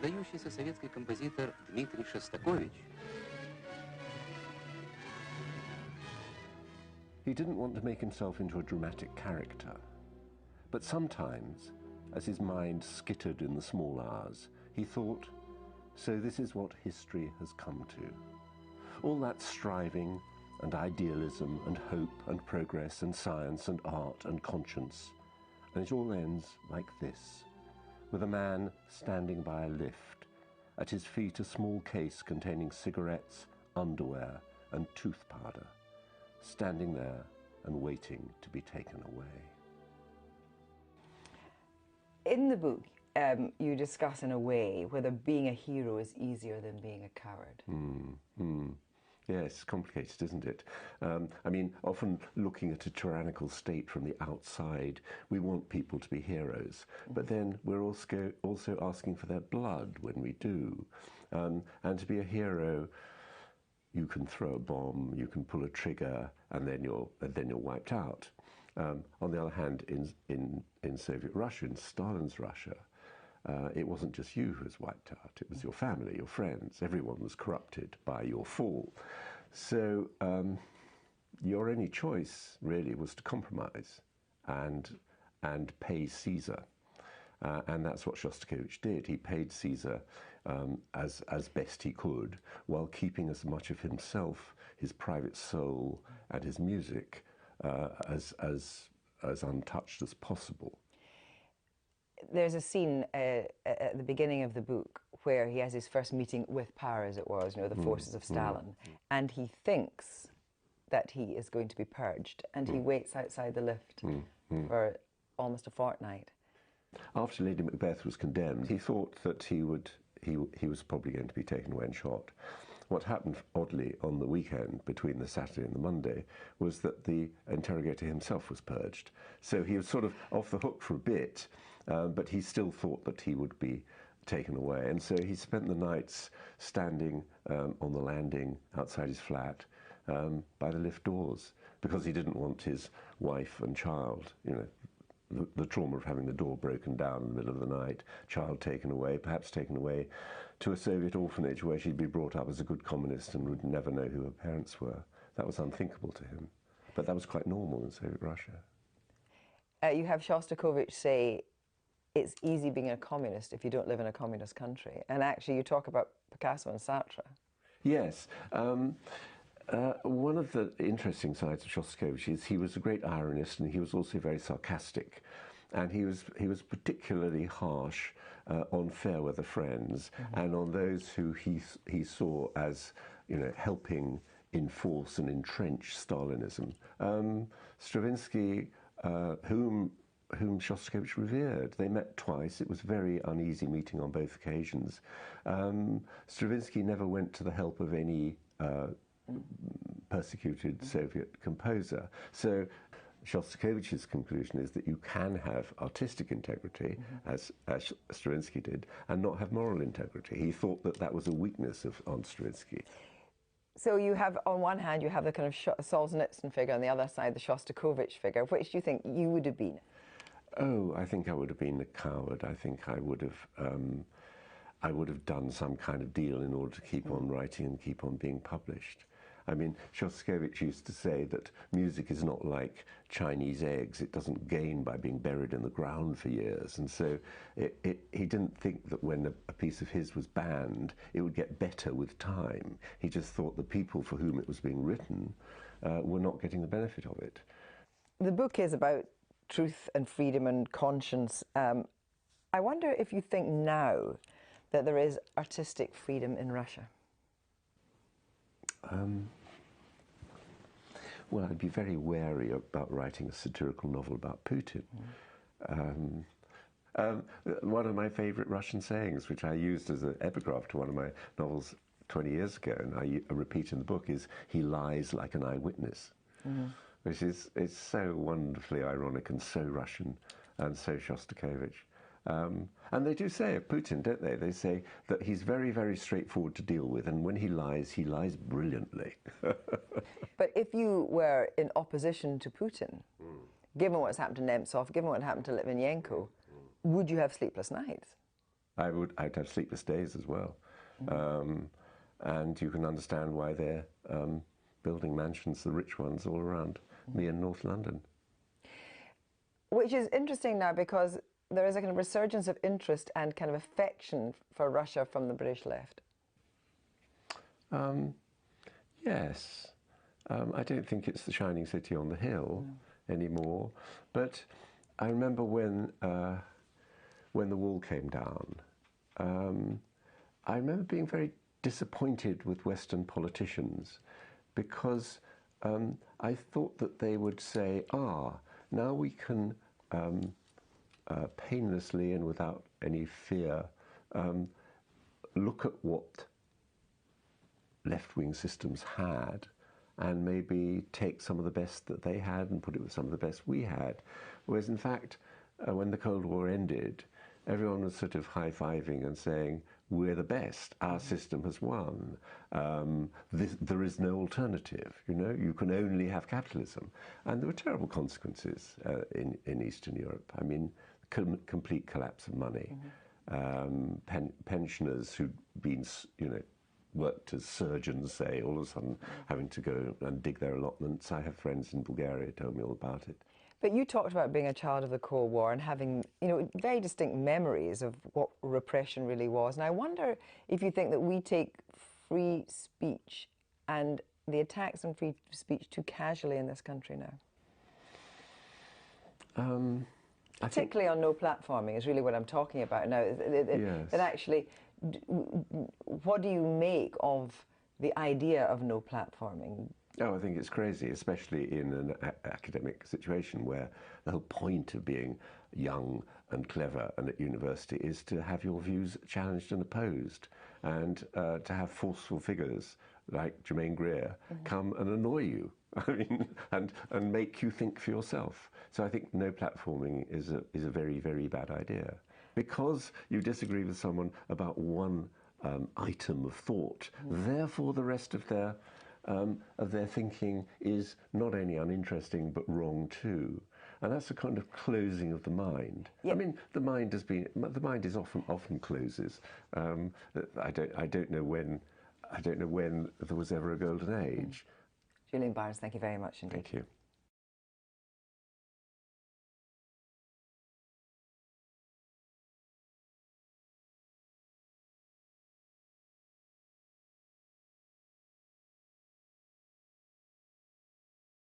выдающийся советский композитор Дмитрий Шостакович. He didn't want to make himself into a dramatic character, but sometimes, as his mind skittered in the small hours, he thought, so this is what history has come to. All that striving and idealism and hope and progress and science and art and conscience, and it all ends like this, with a man standing by a lift, at his feet a small case containing cigarettes, underwear and tooth powder, standing there and waiting to be taken away. In the book, you discuss in a way whether being a hero is easier than being a coward. Yes, it's complicated, isn't it? I mean, often looking at a tyrannical state from the outside, we want people to be heroes, but then we're also asking for their blood when we do. And to be a hero, you can throw a bomb, you can pull a trigger, and then you're wiped out. On the other hand, in Soviet Russia, in Stalin's Russia, it wasn't just you who was wiped out, it was your family, your friends, everyone was corrupted by your fall. So your only choice really was to compromise and pay Caesar. And that's what Shostakovich did. He paid Caesar as best he could, while keeping as much of himself, his private soul and his music as untouched as possible. There's a scene at the beginning of the book where he has his first meeting with power, as it was, you know, the forces of Stalin, and he thinks that he is going to be purged, and he waits outside the lift for almost a fortnight. After Lady Macbeth was condemned, he thought that he was probably going to be taken away and shot. What happened, oddly, on the weekend between the Saturday and the Monday was that the interrogator himself was purged. So he was sort of off the hook for a bit, but he still thought that he would be taken away. And so he spent the nights standing on the landing outside his flat by the lift doors, because he didn't want his wife and child, you know, the trauma of having the door broken down in the middle of the night, child taken away, perhaps taken away to a Soviet orphanage where she'd be brought up as a good communist and would never know who her parents were. That was unthinkable to him. But that was quite normal in Soviet Russia. You have Shostakovich say, it's easy being a communist if you don't live in a communist country. And actually you talk about Picasso and Sartre. Yes. One of the interesting sides of Shostakovich is he was a great ironist, and he was also very sarcastic. And he was particularly harsh on fair weather friends and on those who he saw as, you know, helping enforce and entrench Stalinism. Stravinsky, whom Shostakovich revered. They met twice. It was a very uneasy meeting on both occasions. Stravinsky never went to the help of any persecuted Soviet composer. So Shostakovich's conclusion is that you can have artistic integrity, as Stravinsky did, and not have moral integrity. He thought that that was a weakness on Stravinsky. So you have, on one hand, you have the kind of Solzhenitsyn figure, on the other side, the Shostakovich figure. Which do you think you would have been? Oh, I think I would have been a coward. I think I would have done some kind of deal in order to keep on writing and keep on being published. I mean, Shostakovich used to say that music is not like Chinese eggs. It doesn't gain by being buried in the ground for years. And so he didn't think that when a piece of his was banned, it would get better with time. He just thought the people for whom it was being written were not getting the benefit of it. The book is about truth and freedom and conscience. I wonder if you think now that there is artistic freedom in Russia. Well, I'd be very wary about writing a satirical novel about Putin. One of my favourite Russian sayings, which I used as an epigraph to one of my novels 20 years ago, and I repeat in the book, is, "He lies like an eyewitness," which is so wonderfully ironic and so Russian and so Shostakovich. And they do say of Putin, don't they? They say that he's very, very straightforward to deal with, and when he lies brilliantly. But if you were in opposition to Putin, given what's happened to Nemtsov, given what happened to Litvinenko, would you have sleepless nights? I'd have sleepless days as well. And you can understand why they're building mansions, the rich ones, all around me in North London. Which is interesting now because there is a kind of resurgence of interest and kind of affection for Russia from the British left. Yes. I don't think it's the shining city on the hill anymore. But I remember when the wall came down, I remember being very disappointed with Western politicians because I thought that they would say, now we can painlessly and without any fear look at what left-wing systems had and maybe take some of the best that they had and put it with some of the best we had. Whereas in fact, when the Cold War ended, everyone was sort of high-fiving and saying, we're the best, our system has won, there is no alternative, you know, you can only have capitalism. And there were terrible consequences in Eastern Europe. I mean, complete collapse of money, pensioners who'd been, you know, worked as surgeons, say, all of a sudden having to go and dig their allotments. I have friends in Bulgaria who told me all about it. But you talked about being a child of the Cold War and having, you know, very distinct memories of what repression really was. And I wonder if you think that we take free speech and the attacks on free speech too casually in this country now. Particularly on no platforming is really what I'm talking about now. Yes. That actually, what do you make of the idea of no platforming? Oh, I think it's crazy, especially in an academic situation where the whole point of being young and clever and at university is to have your views challenged and opposed, and to have forceful figures like Germaine Greer come and annoy you, I mean, and make you think for yourself. So I think no platforming is a very, very bad idea. Because you disagree with someone about one item of thought, therefore the rest of their thinking is not only uninteresting but wrong too, and that's a kind of closing of the mind. Yep. I mean, the mind is often closes. I don't know when there was ever a golden age. Julian Barnes, thank you very much indeed. Thank you.